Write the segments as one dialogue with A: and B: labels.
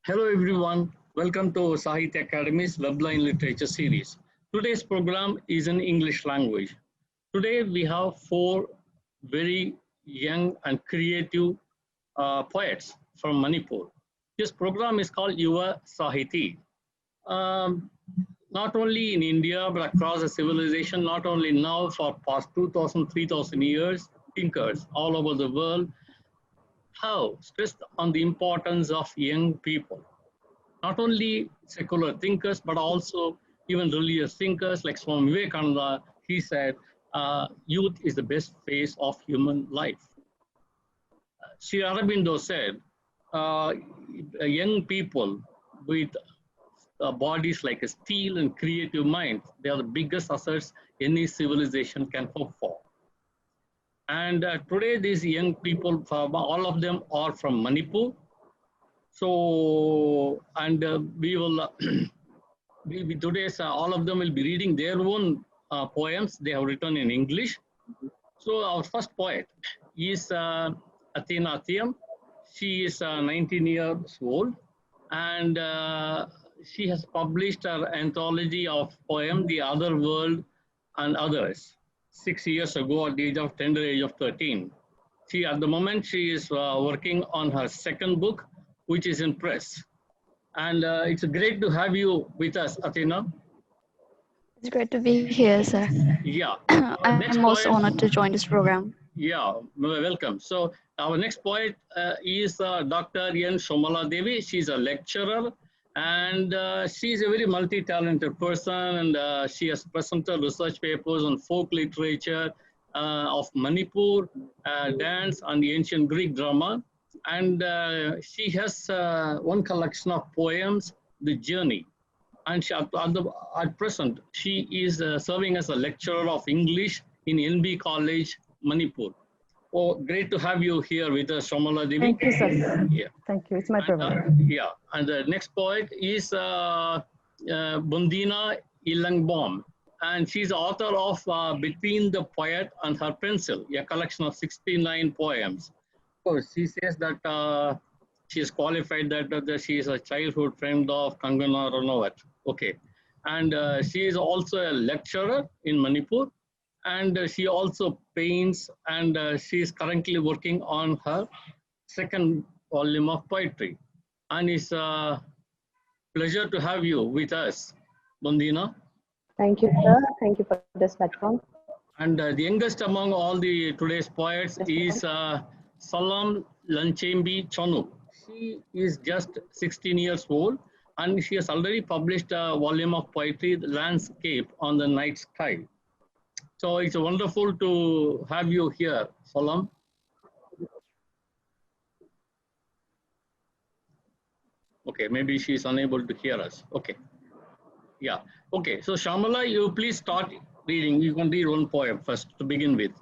A: Hello everyone, welcome to Sahitya Academy's Webline Literature Series. Today's program is in English language. Today we have four very young and creative poets from Manipur. This program is called Yuva Sahiti. Um, Not only in India but across the civilization, not only now, for past 2000, 3000 years, thinkers all over the world have stressed on the importance of young people, not only secular thinkers, but also even religious thinkers like Swami Vivekananda. He said, youth is the best phase of human life. Sri Aurobindo said, young people with bodies like a steel and creative minds, they are the biggest assets any civilization can hope for. And today, these young people, all of them are from Manipur. So, and we will today's all of them will be reading their own poems they have written in English. So our first poet is Athena Thiyam. She is 19 years old, and she has published her anthology of poem, The Other World and Others, 6 years ago at the age of tender age of 13. She, at the moment, she is working on her second book, which is in press. And it's great to have you with us, Athena.
B: It's great to be here, sir.
A: Yeah.
B: I'm
A: Next
B: most
A: poet.
B: honored to join this program.
A: Yeah, welcome. So our next poet is Dr. Somola Devi. She's a lecturer, and she's a very multi-talented person, and she has presented research papers on folk literature of Manipur, dance, and the ancient Greek drama. And she has one collection of poems, The Journey. And she, at present, she is serving as a lecturer of English in NB College, Manipur. Oh, great to have you here with us, Somola Devi.
C: Thank you, sir.
A: Yeah.
C: Thank you. It's my privilege.
A: Yeah. And the next poet is Bondina Elangbam. And she's the author of Between the Poet and Her Pencil, a collection of 69 poems. So she says that she is qualified that she is a childhood friend of Kangana Ranawat. Okay. And she is also a lecturer in Manipur. And she also paints, and she is currently working on her second volume of poetry. And it's a pleasure to have you with us, Bondina.
C: Thank you, sir. Thank you for this platform.
A: And the youngest among all the today's poets is Sallam Lanchenbi Chanu. She is just 16 years old, and she has already published a volume of poetry, The Landscape on the Night Sky. So it's wonderful to have you here, Sallam. Okay, maybe she's unable to hear us. Okay. Yeah. Okay. So Shamala, you please start reading. You can read one poem first to begin with.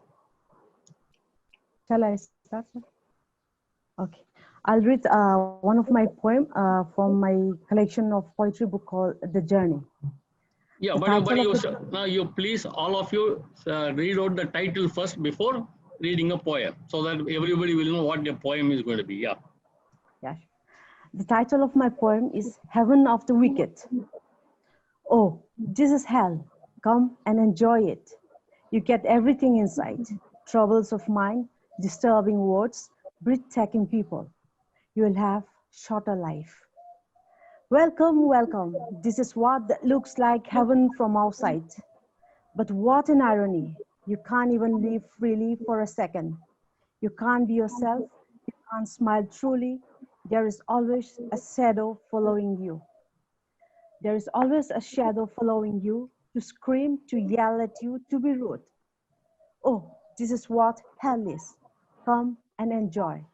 C: Shall I start, sir? Okay. I'll read one of my poem from my collection of poetry book called The Journey.
A: Yeah, now you please, all of you, read out the title first before reading a poem, so that everybody will know what the poem is going to be. Yeah.
C: Yeah. The title of my poem is Heaven of the Wicked. Oh, this is hell. Come and enjoy it. You get everything inside. Troubles of mind, disturbing words, breathtaking people. You will have shorter life. Welcome, welcome. This is what looks like heaven from outside. But what an irony. You can't even live freely for a second. You can't be yourself. You can't smile truly. There is always a shadow following you. There is always a shadow following you to scream, to yell at you, to be rude. Oh, this is what hell is. Come and enjoy.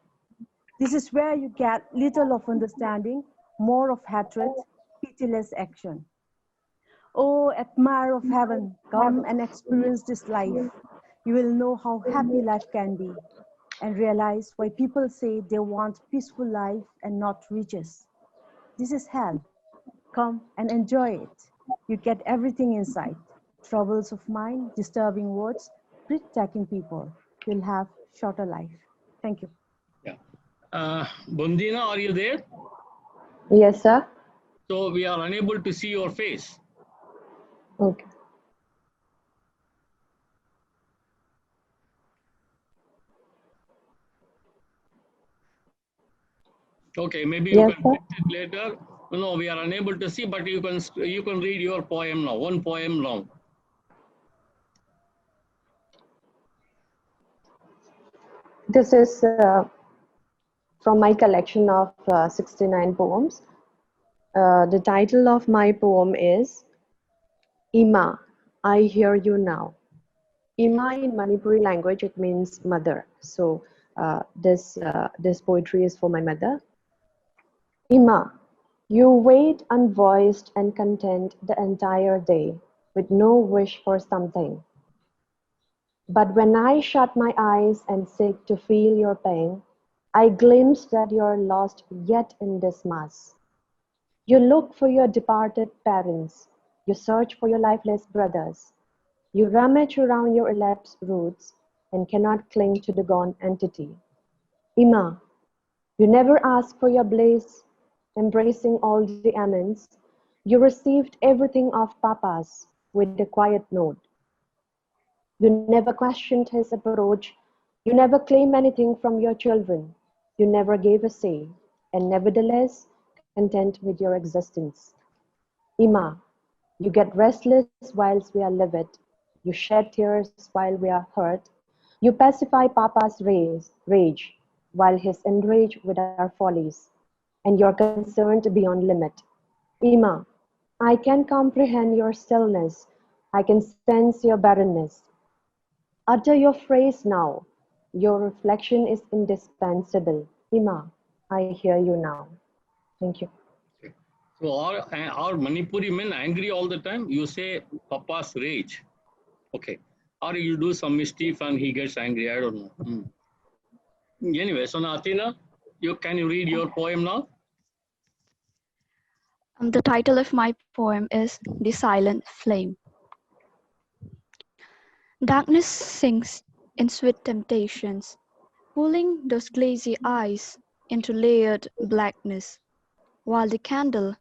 C: This is where you get little of understanding, more of hatred, pitiless action. Oh, admirer of heaven, come and experience this life. You will know how happy life can be and realize why people say they want peaceful life and not riches. This is hell. Come and enjoy it. You get everything inside. Troubles of mind, disturbing words, breathtaking people. You'll have shorter life. Thank you.
A: Yeah. Bondina, are you there?
D: Yes, sir.
A: So we are unable to see your face.
D: Okay.
A: Okay, maybe you
D: Yes,
A: can
D: sir.
A: fix it later. No, we are unable to see, but you can read your poem now. One poem now.
D: This is from my collection of 69 poems. The title of my poem is Ima, I Hear You Now. Ima in Manipuri language, it means mother. So this poetry is for my mother. Ima, you wait unvoiced and content the entire day with no wish for something. But when I shut my eyes and seek to feel your pain, I glimpse that you're lost yet in this mass. You look for your departed parents. You search for your lifeless brothers. You rummage around your elapsed roots and cannot cling to the gone entity. Ima, you never ask for your bliss, embracing all the amens. You received everything of Papa's with a quiet note. You never questioned his approach. You never claimed anything from your children. You never gave a say, and nevertheless content with your existence. Ima, you get restless whilst we are livid. You shed tears while we are hurt. You pacify Papa's rage while he's enraged with our follies. And you're concerned beyond limit. Ima, I can comprehend your stillness. I can sense your barrenness. Utter your phrase now. Your reflection is indispensable. Ima, I hear you now. Thank you.
A: Okay. So are Manipuri men angry all the time? You say Papa's rage. Okay. Or you do some mischief and he gets angry. I don't know. Anyway, so now Athena, can you read your poem now?
B: The title of my poem is The Silent Flame. Darkness sinks in sweet temptations, pulling those glazy eyes into layered blackness, while the candle,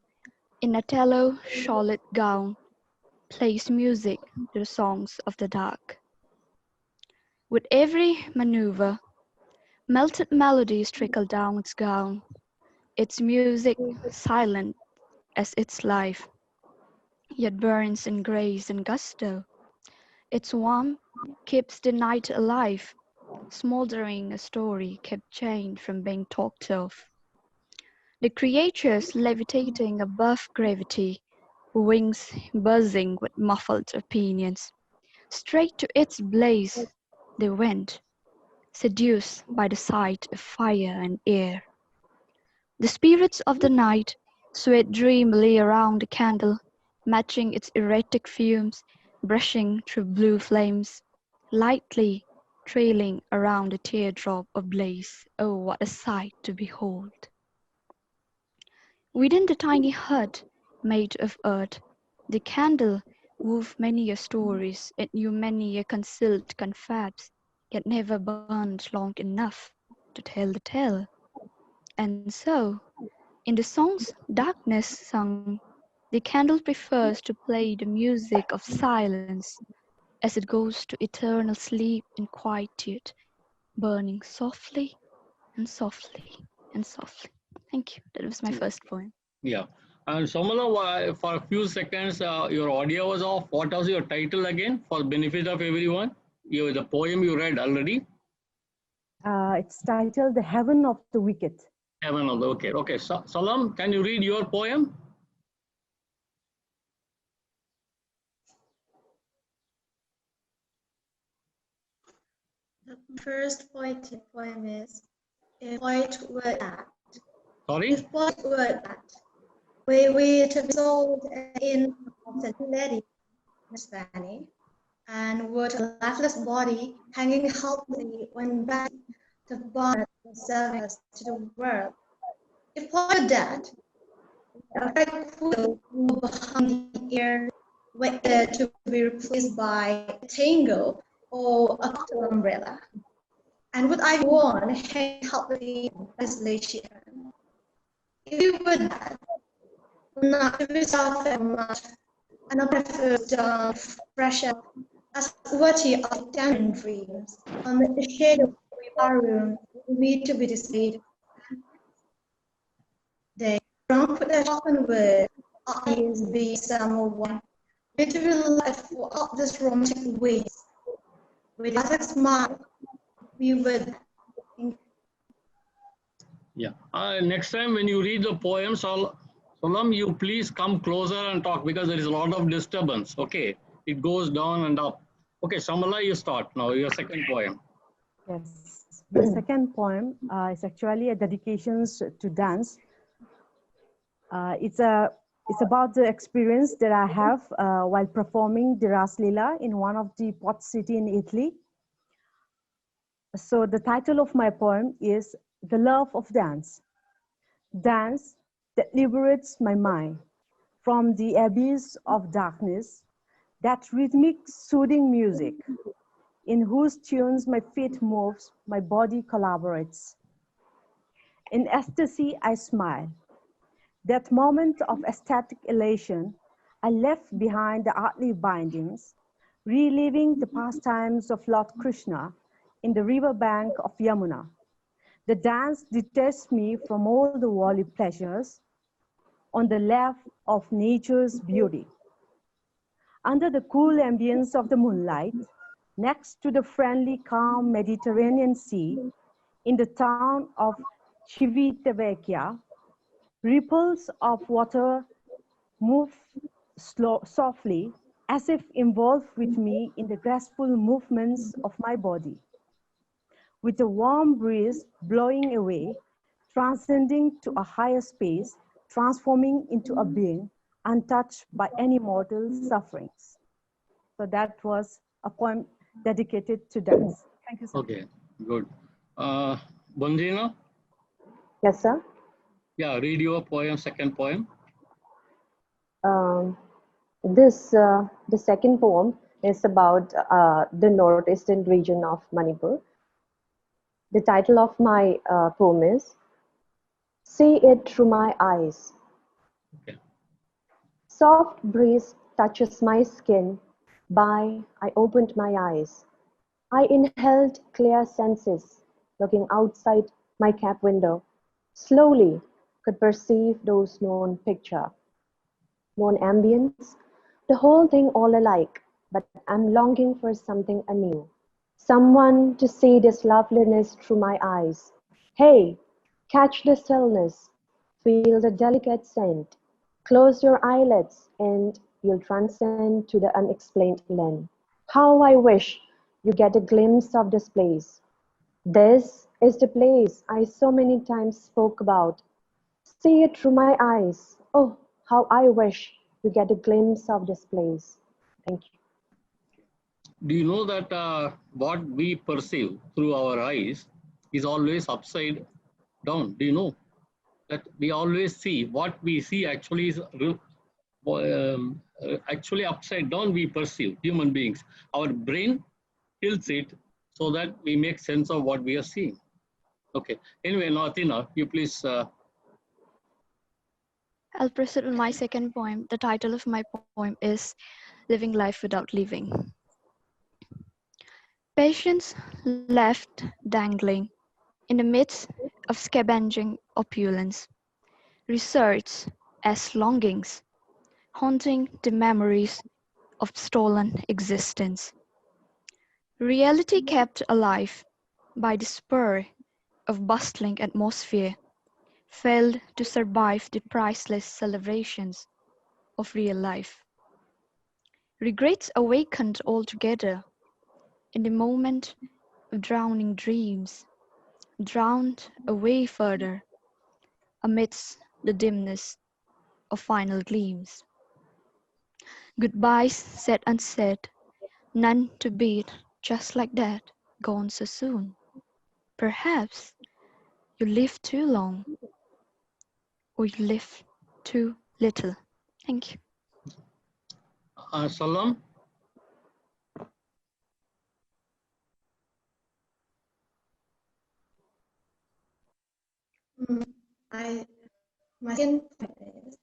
B: in a tallow shawled gown, plays music to the songs of the dark. With every maneuver, melted melodies trickle down its gown, its music silent as its life, yet burns in grace and gusto. Its warmth keeps the night alive, smoldering a story kept chained from being talked of. The creatures levitating above gravity, wings buzzing with muffled opinions. Straight to its blaze they went, seduced by the sight of fire and air. The spirits of the night swayed dreamily around the candle, matching its erratic fumes, brushing through blue flames, lightly trailing around a teardrop of blaze. Oh, what a sight to behold! Within the tiny hut made of earth, the candle wove many a stories, it knew many a concealed confabs, yet never burned long enough to tell the tale. And so, in the songs darkness sung, the candle prefers to play the music of silence as it goes to eternal sleep and quietude, burning softly and softly and softly. Thank you. That was my first poem.
A: Yeah. And Somola, for a few seconds, your audio was off. What was your title again for benefit of everyone? The poem you read already?
C: It's titled The Heaven of the Wicked.
A: Heaven of the Okay. Okay. Sallam, can you read your poem?
E: The first poetic poem is A Poet Word Act.
A: Sorry?
E: If poet word act, we to be sold in of the lady, Miss Fanny, and would a lifeless body hanging helplessly when back to bond the service to the world. If poet dead, a red quill behind the ear, waited to be replaced by a tango or a cocktail umbrella. And would I worn hang helplessly in isolation? if you would not to be suffer much, and not prefer down fresh up as worthy of down dreams, amid the shade of our room, we to be displayed. They drunk with their spoken word, eyes be someone, literally life for all this romantic ways. With a smile, we would.
A: Yeah. Next time when you read the poem, Sallam, you please come closer and talk because there is a lot of disturbance. Okay. It goes down and up. Okay, Somola, you start now. Your second poem.
C: Yes, my second poem is actually a dedication to dance. It's about the experience that I have while performing the Ras Leela in one of the port city in Italy. So the title of my poem is The Love of Dance. Dance that liberates my mind from the abyss of darkness, that rhythmic, soothing music, in whose tunes my feet moves, my body collaborates. In ecstasy, I smile. That moment of ecstatic elation, I left behind the earthly bindings, reliving the pastimes of Lord Krishna in the riverbank of Yamuna. The dance detaches me from all the worldly pleasures on the lap of nature's beauty. Under the cool ambience of the moonlight, next to the friendly, calm Mediterranean Sea, in the town of Civitavecchia, ripples of water move softly, as if involved with me in the graceful movements of my body. With a warm breeze blowing away, transcending to a higher space, transforming into a being untouched by any mortal sufferings. So that was a poem dedicated to dance. Thank you so much.
A: Okay, good. Bondina,
D: Yes, sir.
A: yeah, read your poem, second poem.
D: Um, the second poem is about the northeastern region of Manipur. The title of my poem is See It Through My Eyes.
A: Okay.
D: Soft breeze touches my skin. I opened my eyes. I inhaled clear senses, looking outside my cab window. Slowly could perceive those known picture, known ambience, the whole thing all alike, but I'm longing for something anew. Someone to see this loveliness through my eyes. Hey, catch the stillness, feel the delicate scent. Close your eyelids and you'll transcend to the unexplained land. How I wish you get a glimpse of this place. This is the place I so many times spoke about. See it through my eyes. Oh, how I wish you get a glimpse of this place. Thank you.
A: Do you know that what we perceive through our eyes is always upside down? Do you know that we always see what we see actually is actually upside down we perceive human beings. Our brain tilts it so that we make sense of what we are seeing. Okay. Anyway, now Athena, you please.
B: I'll proceed with my second poem. The title of my poem is Living Life Without Leaving. Patience left dangling in the midst of scavenging opulence, research as longings, haunting the memories of stolen existence. Reality kept alive by the spur of bustling atmosphere failed to survive the priceless celebrations of real life. Regrets awakened altogether in the moment of drowning dreams, drowned away further amidst the dimness of final gleams. Goodbyes said unsaid, none to bid, just like that, gone so soon. Perhaps you lived too long, or you lived too little. Thank you.
A: Sallam,
E: I My second point is,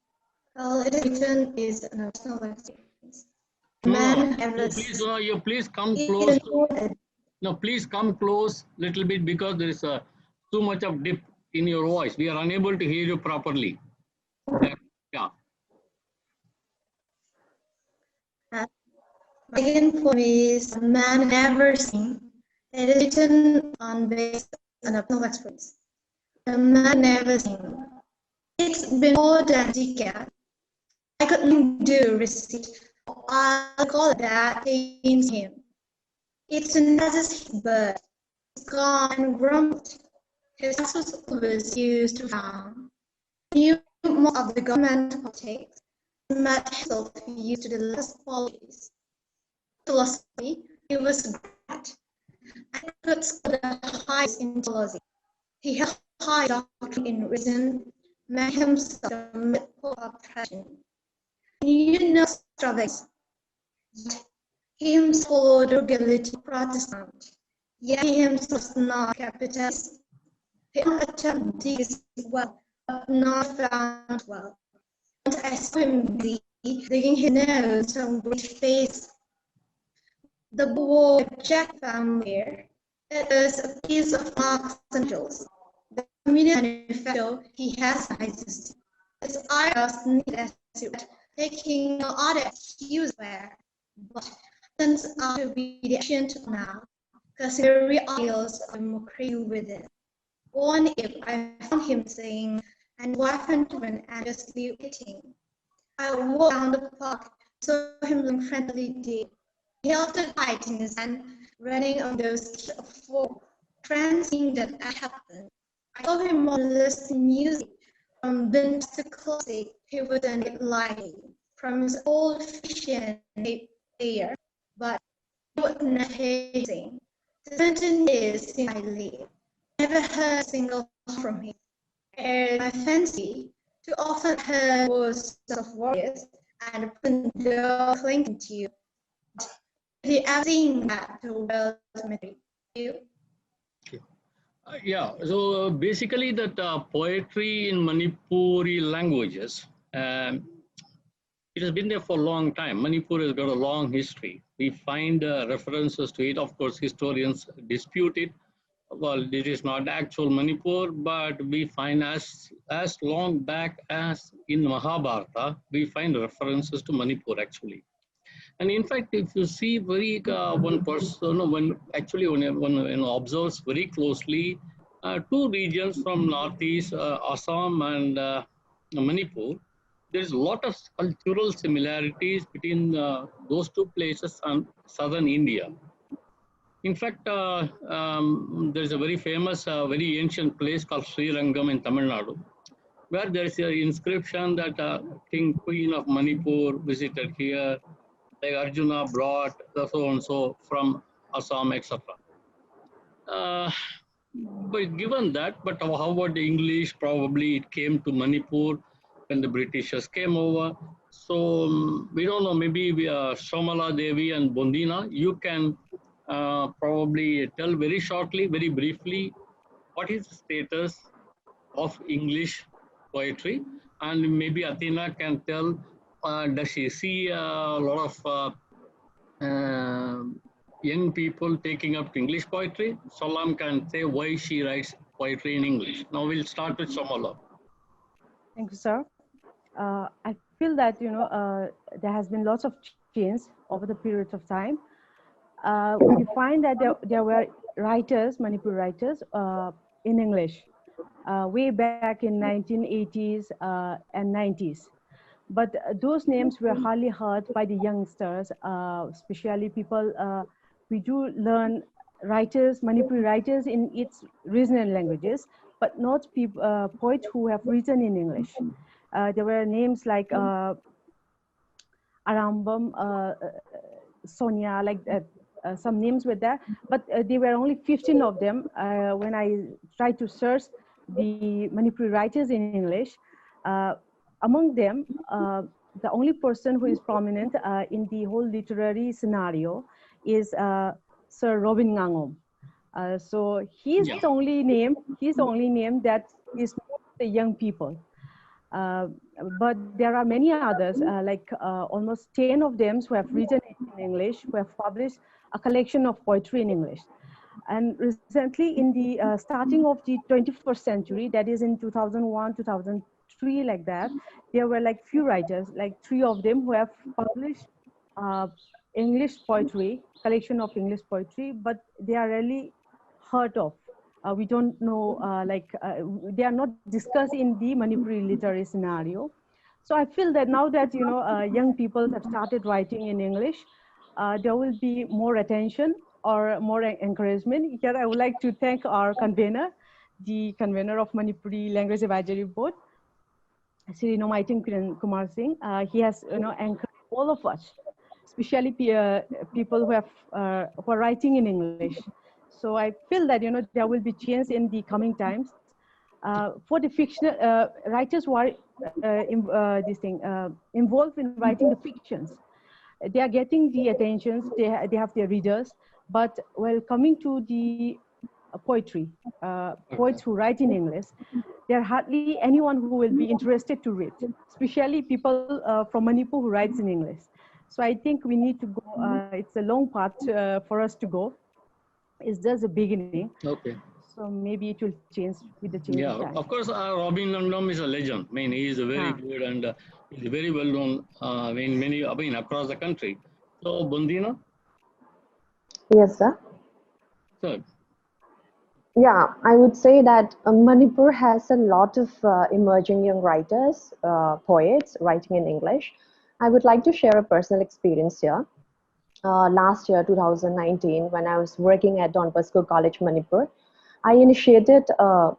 E: well, it is written is an personal experience.
A: No,
E: Man
A: no,
E: ever
A: please, you please come
E: sees
A: close.
E: it.
A: No, please come close little bit because there is too much of dip in your voice. We are unable to hear you properly. Yeah.
E: Second point is, man never seen. It is written on based on a personal experience. A man never seen. It's been more than a decade. I couldn't do receipt. I'll call it that against him. It's not just his bird. It's gone and grumbled. His house was always used to farm. He knew most of the government politics. Matt himself used to the last qualities. Philosophy, he was great. I could score the highest in philosophy. He held high doctrine in reason, made himself the midpoint of passion. You know Stravinsky. He himself followed the reality Protestant. Yet he himself was not capitalist. He attempted this well, but not found well. And I saw him digging his nose on great face. The boy Jack family. It is a piece of Marx Angels. The community manifesto he has existed. His ideas need as taking no other excuse where, but turns out to be the ancient now, considering ideals of democracy within. One if I found him saying, and wife and children anxiously waiting. I walked down the park, saw him looking friendly deep. He held the light in his hand, running on those four, transing that happened. I saw him more or less music, from vintage to classic, he wouldn't lightly, from his old-fashioned player, but he was not hazing. 17 years since I lived, never heard a single from him. And my fancy, too often heard words of warriors and the clinging to you. The everything that the world material.
A: Yeah, so basically that poetry in Manipuri languages, it has been there for a long time. Manipur has got a long history. We find references to it. Of course, historians dispute it. Well, it is not actual Manipur, but we find as long back as in Mahabharata, we find references to Manipur actually. And in fact, if you see very one person, when actually when observes very closely, two regions from northeast, Assam and Manipur, there is a lot of cultural similarities between those two places and southern India. In fact, there's a very famous, very ancient place called Srirangam in Tamil Nadu, where there is an inscription that King Queen of Manipur visited here, like Arjuna brought the so and so from Assam, etc. But given that, but how about the English? Probably it came to Manipur when the Britishers came over. So we don't know. Maybe Somola, Devi, and Bondina. You can probably tell very shortly, very briefly, what is the status of English poetry, and maybe Athena can tell. Does she see a lot of young people taking up English poetry? Sallam can say why she writes poetry in English. Now we'll start with Somola.
C: Thank you, sir. I feel that there has been lots of change over the period of time. We find that there were writers, Manipur writers, in English way back in 1980s and 90s. But those names were hardly heard by the youngsters, especially people. We do learn writers, Manipuri writers in its regional languages, but not poets who have written in English. There were names like Elangbam, Sonia, like some names were there, but there were only 15 of them. When I tried to search the Manipuri writers in English, among them, the only person who is prominent in the whole literary scenario is Sir Robin Ngangom. So he's the only name. He's the only name that is known to the young people. But there are many others, almost 10 of them who have written in English, who have published a collection of poetry in English. And recently, in the starting of the 21st century, that is in 2001, 2003, like that, there were like few writers, like 3 of them who have published English poetry, collection of English poetry, but they are really heard of. We don't know, they are not discussed in the Manipuri literary scenario. So I feel that now that, young people have started writing in English, there will be more attention or more encouragement. Here, I would like to thank our convener, the convener of Manipuri Language Advisory Board, Sri Nomaiting Kumar Singh. He has, encouraged all of us, especially people who are writing in English. So I feel that, there will be change in the coming times. For the fictional writers who are involved in writing the fictions, they are getting the attentions, they have their readers, but while coming to the poetry, poets who write in English, there are hardly anyone who will be interested to read, especially people from Manipur who writes in English. So I think we need to go, it's a long path for us to go. It's just a beginning.
A: Okay.
C: So maybe it will change with the change of time.
A: Of course, Robin Elangbam is a legend. I mean, he is a very good and he's very well known in many, across the country. So, Bondina?
D: Yes, sir.
A: Sir.
D: Yeah, I would say that Manipur has a lot of emerging young writers, poets writing in English. I would like to share a personal experience here. Last year, 2019, when I was working at Don Bosco College, Manipur, I initiated a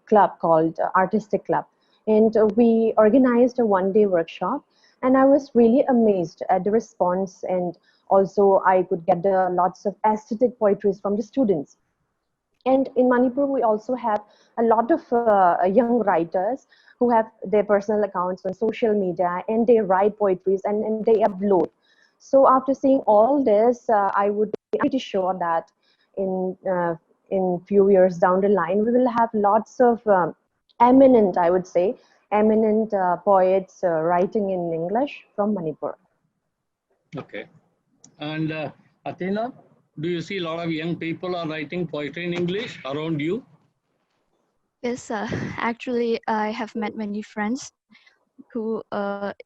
D: club called Artistic Club, and we organized a one-day workshop, and I was really amazed at the response, and also I could get lots of aesthetic poetry from the students. And in Manipur, we also have a lot of young writers who have their personal accounts on social media, and they write poetries and they upload. So after seeing all this, I would be pretty sure that in few years down the line, we will have lots of eminent, I would say, eminent poets writing in English from Manipur.
A: Okay. And Athena, do you see a lot of young people are writing poetry in English around you?
B: Yes, actually, I have met many friends who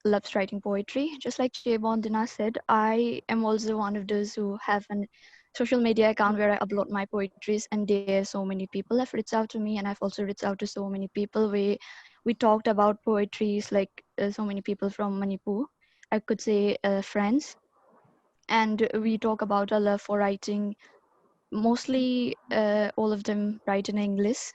B: loves writing poetry. Just like Bondina said, I am also one of those who have a social media account where I upload my poetries, and there so many people have reached out to me, and I've also reached out to so many people. We talked about poetries, like so many people from Manipur, I could say friends, and we talk about our love for writing. Mostly all of them write in English.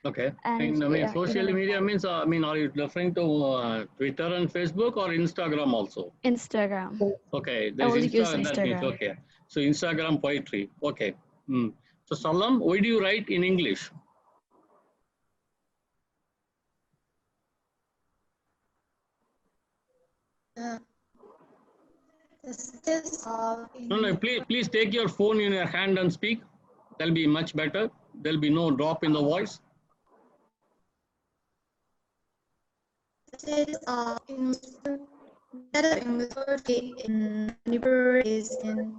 A: Okay.
B: And
A: social media means, are you referring to Twitter and Facebook or Instagram also?
B: Instagram.
A: Okay.
B: I only use
A: That means,
B: Instagram.
A: okay. So Instagram poetry. Okay. So Sallam, why do you write in English? No, please take your phone in your hand and speak. That'll be much better. There'll be no drop in the voice.
E: in Manipur is in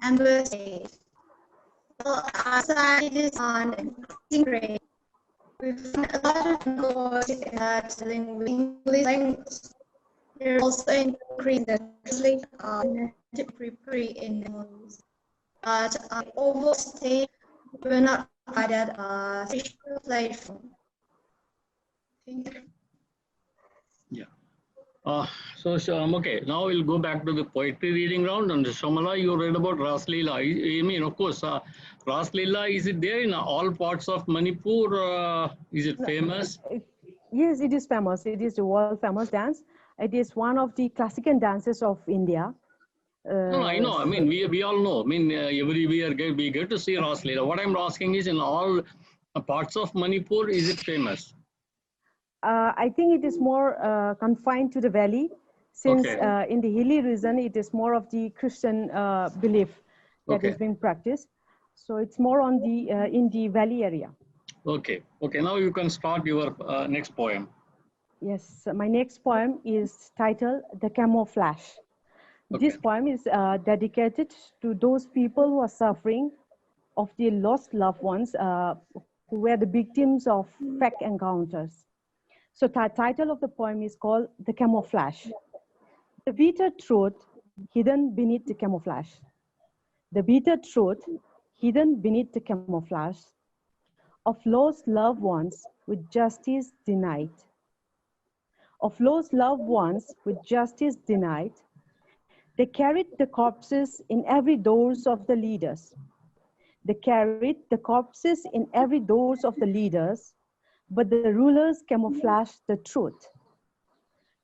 E: amber stage. Well, our side is on increasing rate. We find a lot of poets dealing with English language. There's also an increase in the translation of pre in English. But overstay, we're not provided a special platform. Thank you.
A: Yeah. Okay, now we'll go back to the poetry reading round. And Somola, you read about Ras Leela. I mean, of course, Ras Leela, is it there in all parts of Manipur? Is it famous?
C: Yes, it is famous. It is the world famous dance. It is one of the classical dances of India.
A: No, I know. I mean, we all know. I mean, every year we get to see Ras Leela. What I'm asking is, in all parts of Manipur, is it famous?
C: I think it is more confined to the valley, since in the hilly region, it is more of the Christian belief that is being practiced. So it's more on the in the valley area.
A: Okay. Okay. Now you can start your next poem.
C: Yes, my next poem is titled The Camouflage.
A: Okay.
C: This poem is dedicated to those people who are suffering of their lost loved ones who were the victims of fake encounters. So the title of the poem is called The Camouflage. The bitter truth hidden beneath the camouflage. The bitter truth hidden beneath the camouflage of lost loved ones with justice denied. Of lost loved ones with justice denied, they carried the corpses in every doors of the leaders. They carried the corpses in every doors of the leaders, but the rulers camouflaged the truth.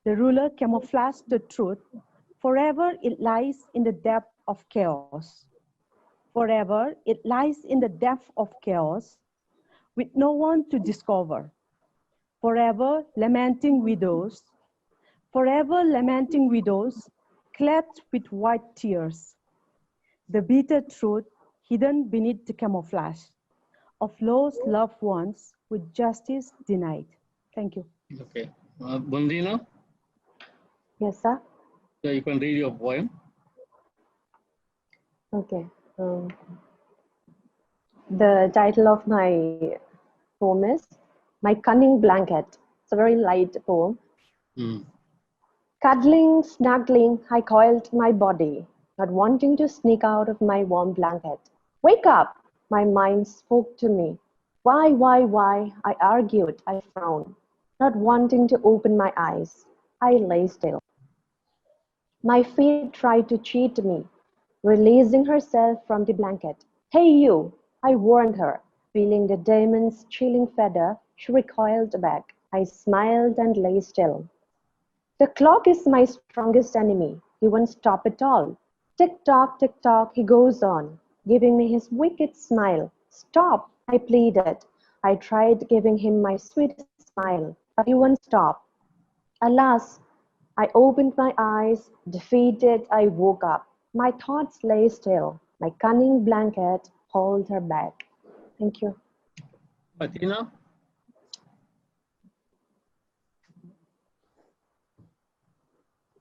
C: The ruler camouflaged the truth. Forever it lies in the depth of chaos. Forever it lies in the depth of chaos, with no one to discover. Forever lamenting widows. Forever lamenting widows, clad with white tears. The bitter truth hidden beneath the camouflage of lost loved ones with justice denied. Thank you.
A: Okay. Bondina,
D: Yes, sir.
A: yeah, you can read your poem.
D: Okay. The title of my poem is My Cunning Blanket. It's a very light poem.
A: Mm.
D: Cuddling, snuggling, I coiled my body, not wanting to sneak out of my warm blanket. Wake up! My mind spoke to me. Why? I argued, I frowned, not wanting to open my eyes. I lay still. My feet tried to cheat me, releasing herself from the blanket. Hey you! I warned her. Feeling the demon's chilling feather, she recoiled back. I smiled and lay still. The clock is my strongest enemy. He won't stop at all. Tick tock, he goes on, giving me his wicked smile. Stop, I pleaded. I tried giving him my sweetest smile, but he won't stop. Alas, I opened my eyes, defeated, I woke up. My thoughts lay still. My cunning blanket held her back. Thank you.
A: Athena,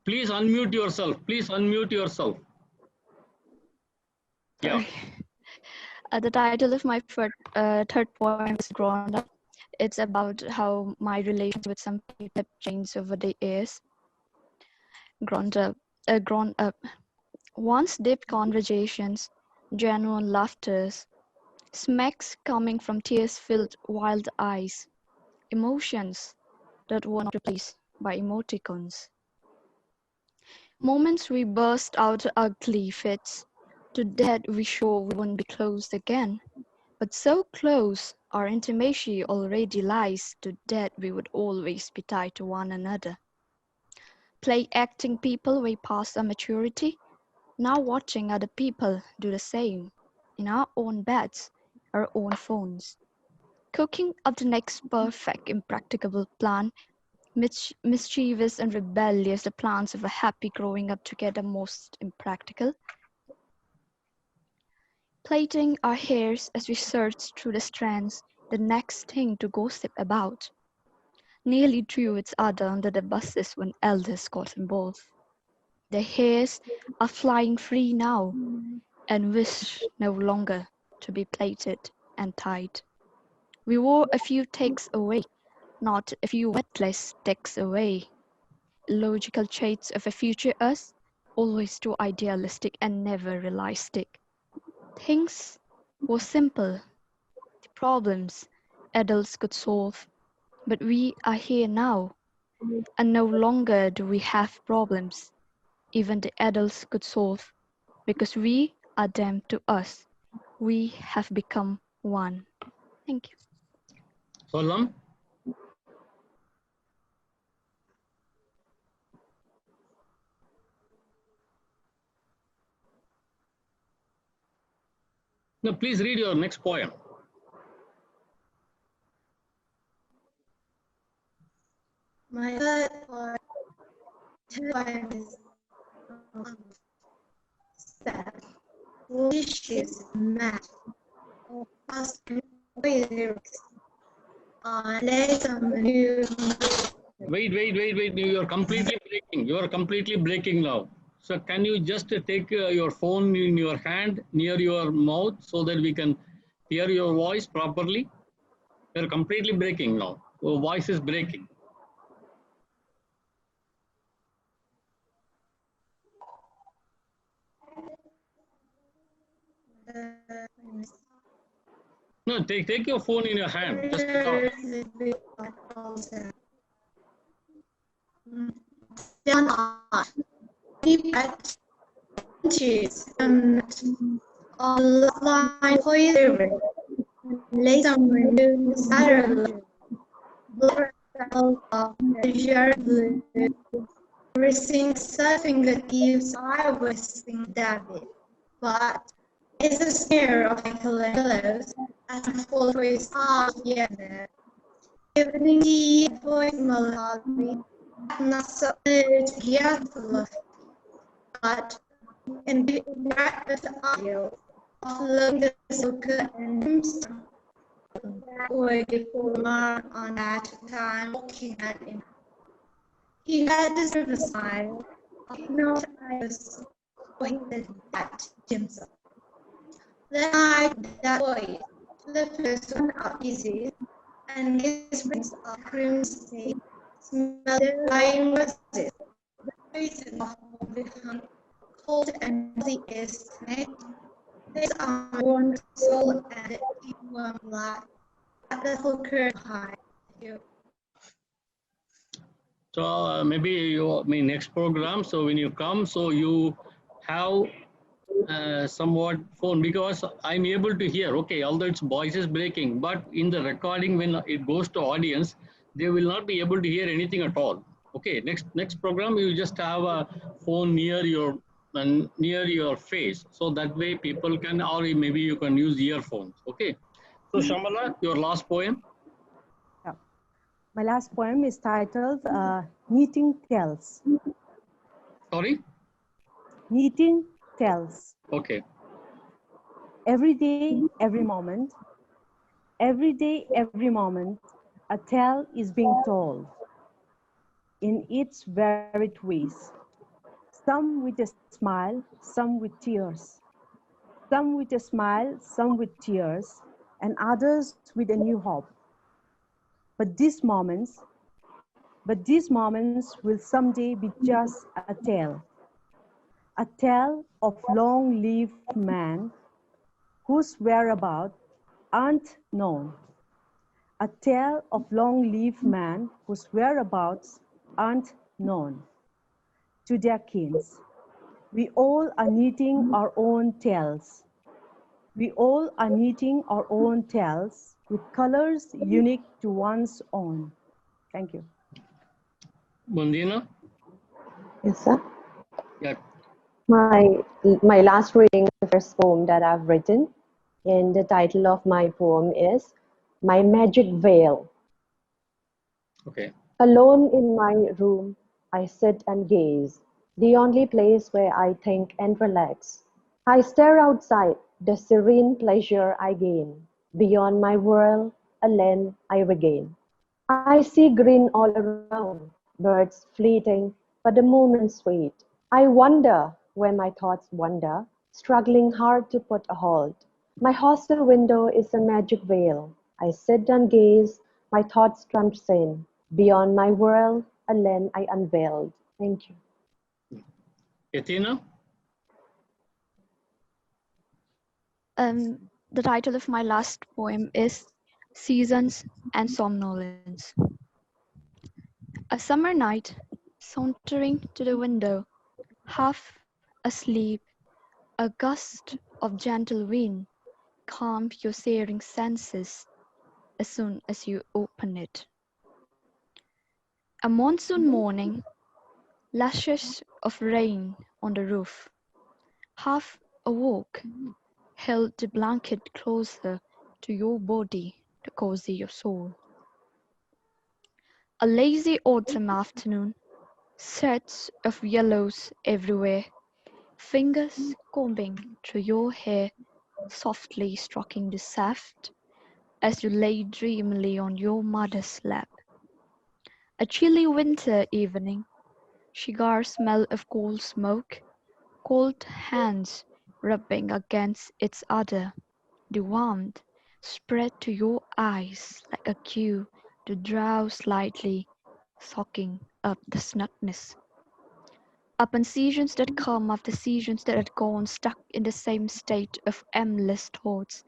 A: please unmute yourself. Please unmute yourself. Yeah.
B: The title of my third poem is Grown Up. It's about how my relations with some people have changed over the years. Grown up. Once deep conversations, genuine laughters, smacks coming from tears-filled wild eyes, emotions that were not replaced by emoticons. Moments we burst out ugly fits, to death we swore we wouldn't be close again. But so close our intimacy already lies, to death we would always be tied to one another. Play acting people way past our maturity, now watching other people do the same, in our own beds, our own phones. Cooking up the next perfect impracticable plan, mischievous and rebellious, the plans of a happy growing up together most impractical. Plaiting our hairs as we search through the strands, the next thing to gossip about. Nearly threw its other under the buses when elders got involved. Their hairs are flying free now, and wish no longer to be plaited and tied. We wore a few takes away, not a few wetless takes away. Illogical traits of a future us, always too idealistic and never realistic. Things were simple, the problems adults could solve, but we are here now, and no longer do we have problems even the adults could solve, because we are them to us. We have become one. Thank you.
A: Sallam, no, please read your next poem.
E: My third poem is sad, delicious, mad, or past lyrics. Later new
A: Wait. You are completely breaking. You are completely breaking now. So can you just take your phone in your hand near your mouth so that we can hear your voice properly? You are completely breaking now. Your voice is breaking. No, take your phone in your hand. Just talk.
E: Done art. Deep at inches on the line forever. Lay some renewed Saturday. Blur of leisure blue. Everything surfing that gives I was sing David. But it's a snare of pillows as a fortress are together. Evening tea, voice melancholy, not so together, but in the breakfast audio of love the soaker and himself. Way before on that time looking at him. He had this smile of not I was pointed at himself. Then I that voice, the first one out easy, and his brings of crimson smell the lying roses, the faces of the hunt, cold and the is night. These are warm soul and warm blood, at the hooker high.
A: So maybe you next program. So when you come, so you have somewhat phone because I'm able to hear. Okay, although its voice is breaking, but in the recording when it goes to audience, they will not be able to hear anything at all. Okay, next program you just have a phone near your face, so that way people can, or maybe you can use earphones. Okay, so Shamala, your last poem.
C: Yeah. My last poem is titled Knitting Tales.
A: Sorry.
C: Knitting Tales.
A: Okay.
C: Every day, every moment, every day, every moment, a tale is being told in its varied ways. Some with a smile, some with tears. Some with a smile, some with tears, and others with a new hope. But these moments will someday be just a tale of long-lived man whose whereabouts aren't known. A tale of long-lived man whose whereabouts aren't known. To their kins, we all are knitting our own tales. We all are knitting our own tales with colors unique to one's own. Thank you.
A: Bondina?
D: Yes, sir.
A: Yeah.
D: My last reading is the first poem that I've written, and the title of my poem is My Magic Veil.
A: Okay.
D: Alone in my room, I sit and gaze, the only place where I think and relax. I stare outside, the serene pleasure I gain. Beyond my world, a land I regain. I see green all around, birds fleeting, but the moment's sweet. I wonder where my thoughts wander, struggling hard to put a halt. My hostel window is a magic veil. I sit and gaze, my thoughts transcend. Beyond my world, a land I unveiled. Thank you.
A: Athena?
B: The title of my last poem is Seasons and Somnolence. A summer night, sauntering to the window, half asleep, a gust of gentle wind calms your searing senses as soon as you open it. A monsoon morning, lashes of rain on the roof. Half awoke, held the blanket closer to your body to cozy your soul. A lazy autumn afternoon, sets of yellows everywhere, fingers combing through your hair, softly stroking the shaft as you lay dreamily on your mother's lap. A chilly winter evening, cigar smell of coal smoke, cold hands rubbing against each other, the warmth spread to your eyes like a cue to drowse slightly, soaking up the snugness. Upon seasons that come after seasons that had gone, stuck in the same state of endless thoughts,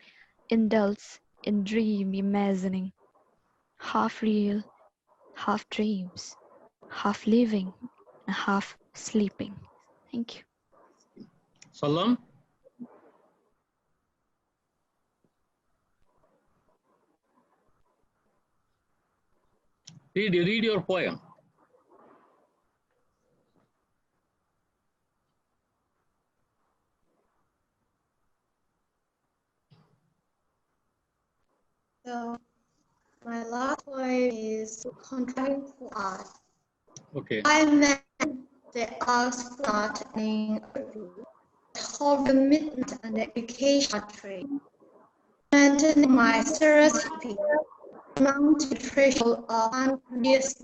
B: indulged in dream imagining, half real, half dreams, half living, and half sleeping. Thank you.
A: Sallam, read your poem.
E: So my last poem is Contracting for Art.
A: Okay.
E: I met the arts starting hold the midnight and the education tree. And my curiosity mounted threshold of unconscious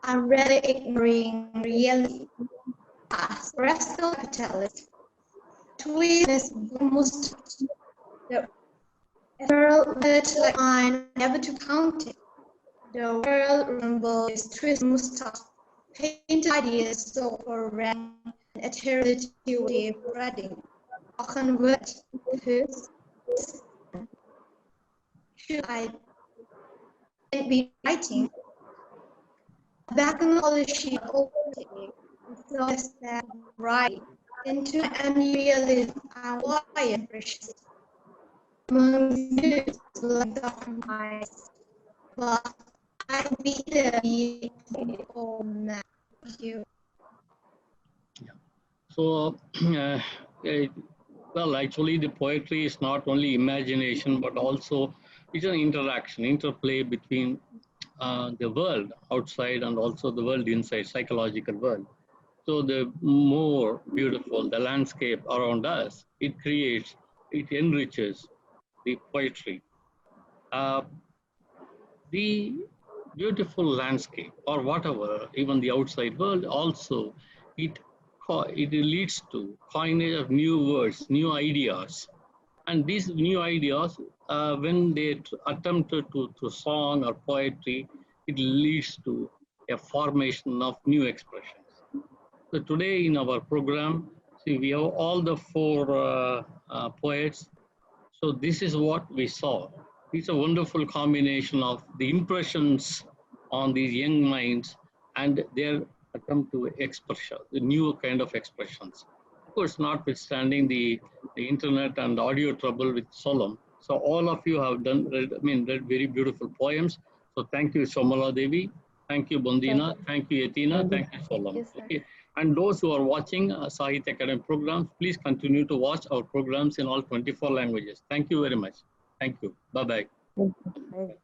E: and really ignoring reality. As rascal capitalist, to witness almost the world that like mine, never to count it. The world resembles twist mustache, painted ideas so for rank and eternity spreading. Or convert his should I be writing back on all the sheet opening so that right into unrealism and wire precious among these like documents, but I be the oh man. Thank you.
A: So, well, actually, the poetry is not only imagination, but also it's an interaction, interplay between the world outside and also the world inside, psychological world. So the more beautiful the landscape around us, it creates, it enriches the poetry. Uh, the beautiful landscape or whatever, even the outside world also, it, it leads to coinage of new words, new ideas. And these new ideas, when they attempted to song or poetry, it leads to a formation of new expressions. So today in our program, see, we have all the four poets. So this is what we saw. It's a wonderful combination of the impressions on these young minds and their attempt to expression, the new kind of expressions. Of course, notwithstanding the internet and audio trouble with Solemn. So all of you have read very beautiful poems. So thank you, Somola Devi. Thank you, Bondina. Thank you, Athena.
C: Thank you.
A: Thank you, Solemn.
D: Yes, sir.
A: Okay. And those who are watching Sahitya Academy programs, please continue to watch our programs in all 24 languages. Thank you very much. Thank you. Bye-bye.
C: Thank you.